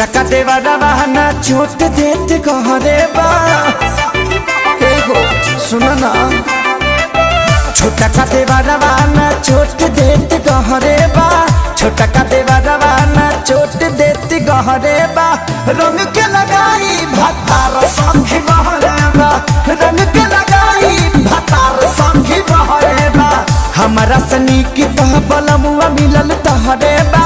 छोटा का देवारा बहाना छोट देते कहरे बा सुनो ना छोटा का देवारा बहाना छोट देते कहरे बा छोटा का देवारा बहाना छोट देते कहरे बा रंग के लगाई भातार संगी बहरे बा रंग के लगाई भातार संगी बहरे बा हमारा सनी की तह बलमुआ मिलल तहरे बा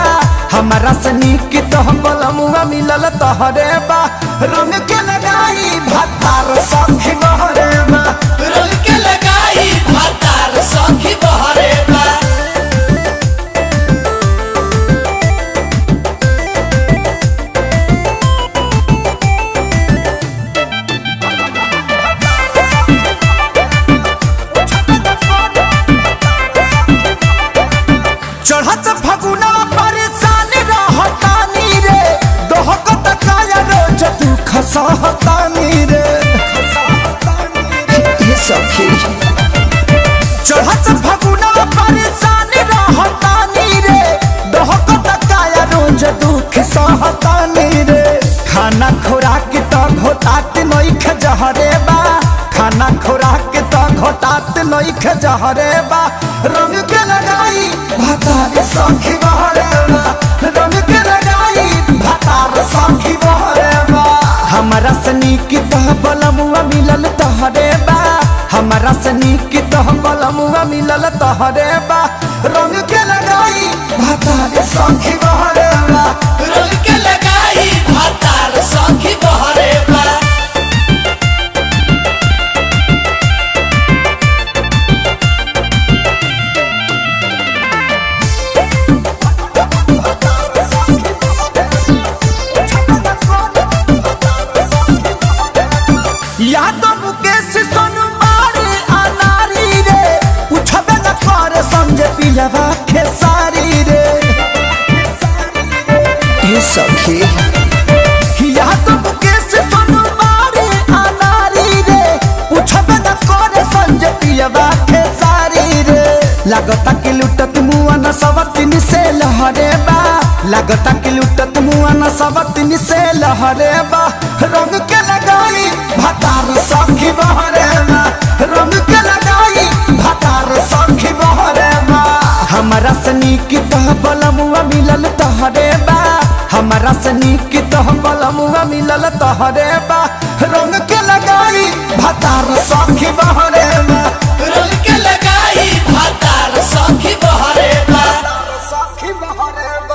हमारा सनी की तह बलमुआ मिलल तहरे बा रंग के लगाई भातार संगी बहरे बा रंग के लगाई भातार संगी बहरे बा चढ़त फगुना परेशान रहतानी रे दोहकत काया रोज तू खसहतानी रे ये सखी चढ़त फगुना परेशान रहतानी रे दोहकत काया रोज तू खसहतानी रे खाना खुराक तो घोटात नइख जहरे बा खाना खुराक तो घोटात नइख जहरे बा रंग के लगाई भातार संगी बहरे बा रंग के लगाई भातार संगी बहरे बा हमारा सनी की तह बलमुआ मिलल तहरे बा हमारा सनी की तह बलमुआ मिलल तहरे बा रंग के लगाई भातार संगी बहरे बा रंग के लगाई भातार संगी बहरे बा यादव मुकेश सोनू मारे अनारी रे उठबे न करे संजय पिलवा खेसारी रे ये सखी यादव मुकेश सोनू मारे अनारी रे उठबे न करे संजय पिलवा खेसारी रे लागता कि लुटत मुआ न सवतिन से लहरे बा लागता कि लुटत मुआ न सवतिन से लहरे बा रंग के लगाई भातार संगी बहरे बा रंग के लगाई भातार संगी बहरे बा हमारा सनी की तह बलमुआ मिलल तहरे बा हमारा सनी की तह बलमुआ मिलल तहरे बा रंग